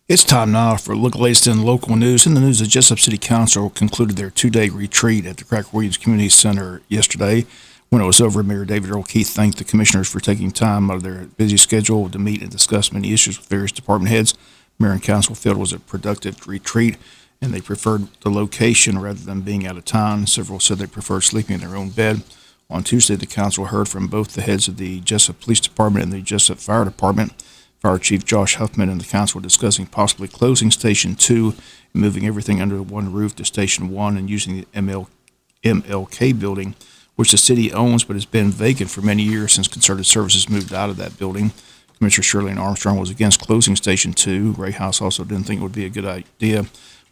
It's time now for a look at the latest in local news. In the news, the Jesup City Council concluded their two-day retreat at the Craig Williams Community Center yesterday. When it was over, Mayor David Earl Keith thanked the commissioners for taking time out of their busy schedule to meet and discuss many issues with various department heads. Mayor and council felt it was a productive retreat, and they preferred the location rather than being out of town. Several said they preferred sleeping in their own bed. On Tuesday, the council heard from both the heads of the Jesup Police Department and the Jesup Fire Department. Fire Chief Josh Huffman and the council were discussing possibly closing Station 2 and moving everything under one roof to Station 1 and using the MLK building, which the city owns but has been vacant for many years since Concerted Services moved out of that building. Commissioner Shirley Armstrong was against closing Station 2. Ray House also didn't think it would be a good idea.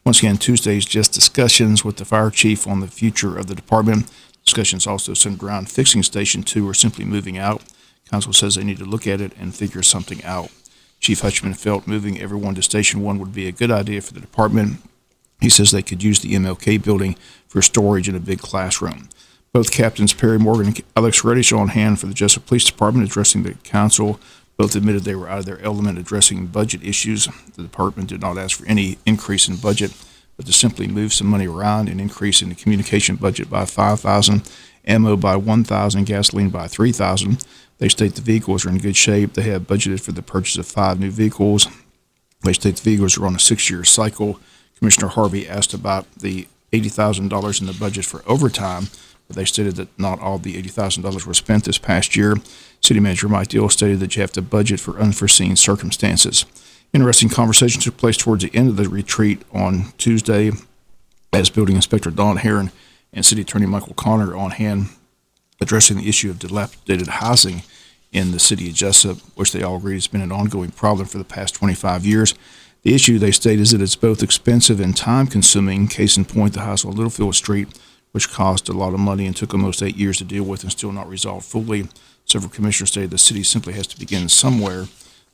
Once again, Tuesday's just discussions with the fire chief on the future of the department. Discussions also centered around fixing Station 2 or simply moving out. Council says they need to look at it and figure something out. Chief Hutchman felt moving everyone to Station 1 would be a good idea for the department. He says they could use the MLK building for storage in a big classroom. Both Captains Perry Morgan and Alex Reddish on hand for the Jesup Police Department addressing the council. Both admitted they were out of their element addressing budget issues. The department did not ask for any increase in budget, but to simply move some money around and increase in the communication budget by $5,000, ammo by $1,000, gasoline by $3,000. They state the vehicles are in good shape. They have budgeted for the purchase of 5 new vehicles. They state the vehicles are on a 6-year cycle. Commissioner Harvey asked about the $80,000 in the budget for overtime, but they stated that not all the $80,000 were spent this past year. City Manager Mike Deal stated that you have to budget for unforeseen circumstances. Interesting conversation took place towards the end of the retreat on Tuesday as Building Inspector Don Heron and City Attorney Michael Connor on hand addressing the issue of dilapidated housing in the city of Jesup, which they all agree has been an ongoing problem for the past 25 years. The issue, they state, is that it's both expensive and time-consuming. Case in point, the house on Littlefield Street, which cost a lot of money and took almost 8 years to deal with and still not resolved fully. Several commissioners stated the city simply has to begin somewhere.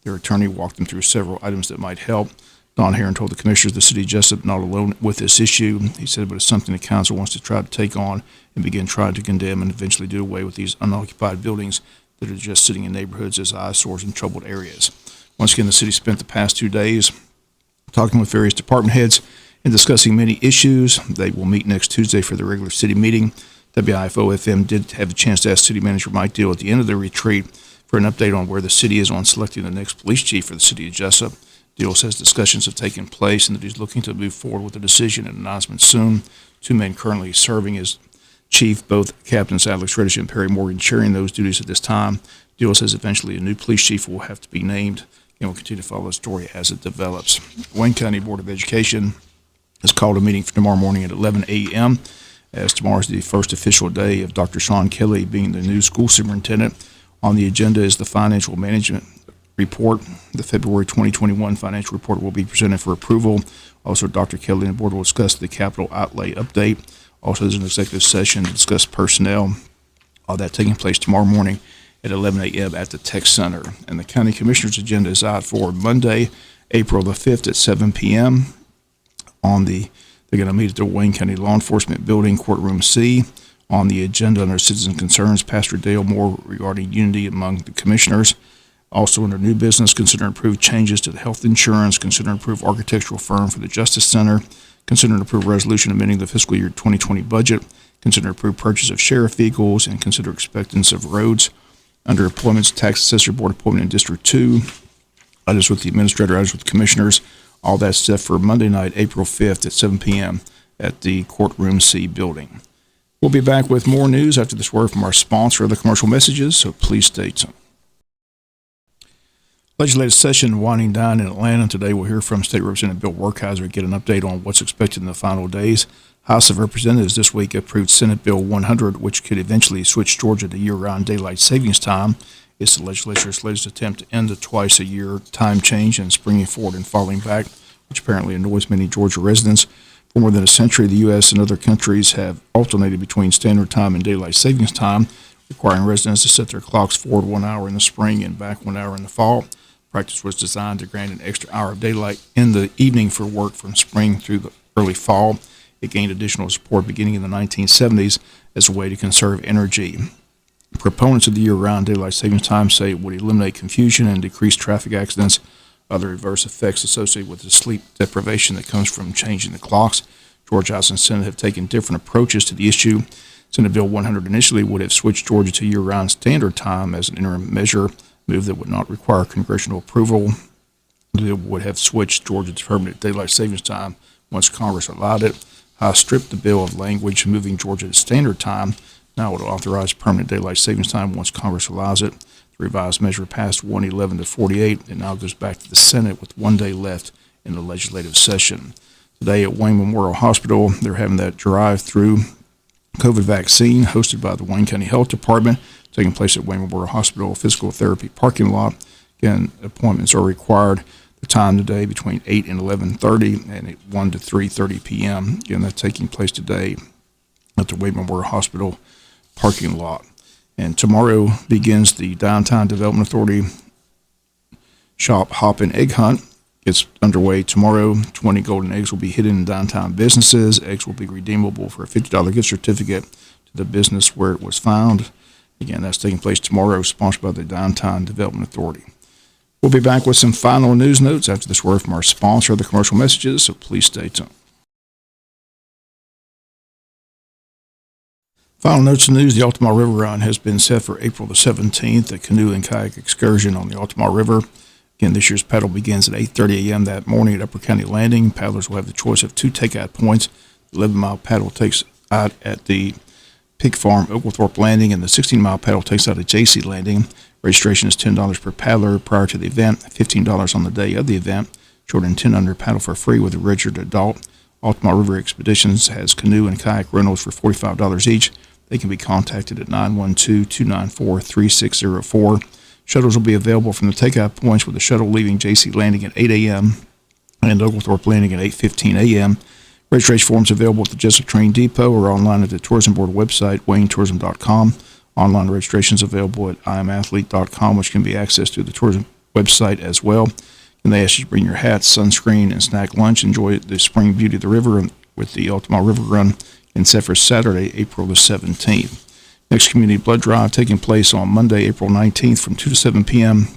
Their attorney walked them through several items that might help. Don Heron told the commissioners the city of Jesup not alone with this issue. He said, but it's something the council wants to try to take on and begin trying to condemn and eventually do away with these unoccupied buildings that are just sitting in neighborhoods as eyesores in troubled areas. Once again, the city spent the past 2 days talking with various department heads and discussing many issues. They will meet next Tuesday for the regular city meeting. WIFO-FM did have a chance to ask City Manager Mike Deal at the end of the retreat for an update on where the city is on selecting the next police chief for the city of Jesup. Deal says discussions have taken place and that he's looking to move forward with a decision and announcement soon. 2 men currently serving as chief, both Captains Alex Reddish and Perry Morgan, sharing those duties at this time. Deal says eventually a new police chief will have to be named, and we'll continue to follow the story as it develops. Wayne County Board of Education has called a meeting for tomorrow morning at 11 a.m. as tomorrow is the first official day of Dr. Sean Kelly being the new school superintendent. On the agenda is the financial management report. The February 2021 financial report will be presented for approval. Also, Dr. Kelly and the board will discuss the capital outlay update. Also, there's an executive session to discuss personnel. All that taking place tomorrow morning at 11 a.m. at the Tech Center. And the county commissioner's agenda is out for Monday, April the 5th at 7 p.m. They're going to meet at the Wayne County Law Enforcement Building, Courtroom C. On the agenda under citizen concerns, Pastor Dale Moore regarding unity among the commissioners. Also under new business, consider and approve changes to the health insurance, consider and approve architectural firm for the Justice Center, consider and approve resolution amending the fiscal year 2020 budget, consider and approve purchase of sheriff vehicles, and consider expectance of roads. Under appointments, tax assessor board appointment in District 2, items with the administrator, items with the commissioners, all that set for Monday night, April 5th at 7 p.m. at the Courtroom C building. We'll be back with more news after this word from our sponsor of the commercial messages, so please stay tuned. Legislative session winding down in Atlanta. Today we'll hear from State Representative Bill Werkheiser, get an update on what's expected in the final days. House of Representatives this week approved Senate Bill 100, which could eventually switch Georgia to year-round daylight savings time. It's the legislature's latest attempt to end the twice-a-year time change and springing forward and falling back, which apparently annoys many Georgia residents. For more than a century, the U.S. and other countries have alternated between standard time and daylight savings time, requiring residents to set their clocks forward 1 hour in the spring and back 1 hour in the fall. Practice was designed to grant an extra hour of daylight in the evening for work from spring through the early fall. It gained additional support beginning in the 1970s as a way to conserve energy. Proponents of the year-round daylight savings time say it would eliminate confusion and decrease traffic accidents. other adverse effects associated with the sleep deprivation that comes from changing the clocks. Georgia House and Senate have taken different approaches to the issue. Senate Bill 100 initially would have switched Georgia to year-round standard time as an interim measure, move that would not require congressional approval. It would have switched Georgia to permanent daylight savings time once Congress allowed it. House stripped the bill of language, moving Georgia to standard time. Now it will authorize permanent daylight savings time once Congress allows it. The revised measure passed 111 to 48. It now goes back to the Senate with 1 day left in the legislative session. Today at Wayne Memorial Hospital, they're having that drive-through COVID vaccine hosted by the Wayne County Health Department, taking place at Wayne Memorial Hospital physical therapy parking lot. Again, appointments are required. The time today between 8 and 11:30 and at 1 to 3:30 p.m. Again, that's taking place today at the Wayne Memorial Hospital parking lot. And tomorrow begins the Downtown Development Authority Shop, Hop, and Egg Hunt. It's underway tomorrow. 20 golden eggs will be hidden in downtown businesses. Eggs will be redeemable for a $50 gift certificate to the business where it was found. Again, that's taking place tomorrow, sponsored by the Downtown Development Authority. We'll be back with some final news notes after this word from our sponsor, the commercial messages, so please stay tuned. Final notes of news, the Altamar River Run has been set for April the 17th, a canoe and kayak excursion on the Altamar River. Again, this year's paddle begins at 8:30 a.m. that morning at Upper County Landing. Paddlers will have the choice of 2 takeout points. The 11-mile paddle takes out at the Pig Farm, Oglethorpe Landing, and the 16-mile paddle takes out at JC Landing. Registration is $10 per paddler prior to the event, $15 on the day of the event. Children 10 under paddle for free with a registered adult. Altamar River Expeditions has canoe and kayak rentals for $45 each. They can be contacted at 912-294-3604. Shuttles will be available from the takeout points, with the shuttle leaving JC Landing at 8 a.m. and Oglethorpe Landing at 8:15 a.m. Registration forms available at the Jesup Train Depot or online at the Tourism Board website, waynetourism.com. Online registrations available at imathlete.com, which can be accessed through the tourism website as well. And they ask you to bring your hats, sunscreen, and snack lunch. Enjoy the spring beauty of the river with the Altamar River Run and set for Saturday, April the 17th. Next community blood drive taking place on Monday, April 19th from 2 to 7 p.m.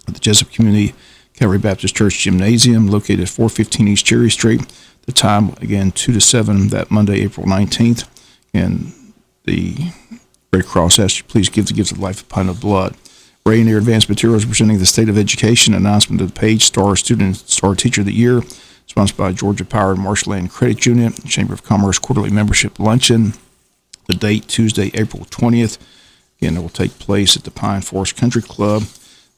at the Jesup Community Calvary Baptist Church Gymnasium located at 415 East Cherry Street. The time, again, 2 to 7 that Monday, April 19th. And the Red Cross asks you please give the gift of life a pint of blood. Rainier Advanced Materials presenting the State of Education announcement of the page Star Student, Star Teacher of the Year, sponsored by Georgia Power and Marshland Credit Union, Chamber of Commerce Quarterly Membership Luncheon. The date, Tuesday, April 20th. Again, it will take place at the Pine Forest Country Club.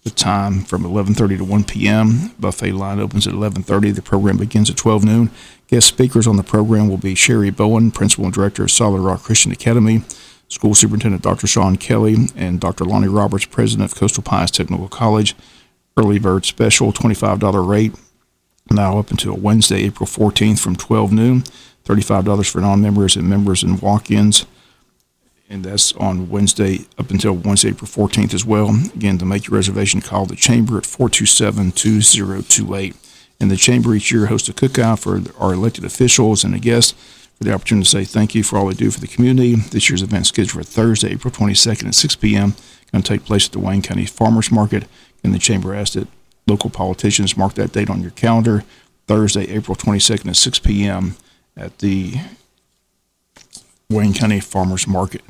The time from 11:30 to 1 p.m. Buffet line opens at 11:30. The program begins at 12 noon. Guest speakers on the program will be Sherry Bowen, Principal and Director of Solid Rock Christian Academy, School Superintendent Dr. Sean Kelly, and Dr. Lonnie Roberts, President of Coastal Pines Technical College. Early bird special, $25 rate. Now up until Wednesday, April 14th from 12 noon. $35 for non-members and members and walk-ins. And that's on Wednesday up until Wednesday, April 14th as well. Again, to make your reservation, call the Chamber at 427-2028. And the Chamber each year hosts a cookout for our elected officials and a guest for the opportunity to say thank you for all they do for the community. This year's event is scheduled for Thursday, April 22nd at 6 p.m. Going to take place at the Wayne County Farmers Market. And the Chamber asked that local politicians mark that date on your calendar, Thursday, April 22nd at 6 p.m. at the Wayne County Farmers Market.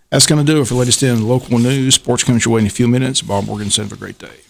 That's going to do it for the latest in local news. Sports coming your way in a few minutes. Bob Morgan, have a great day.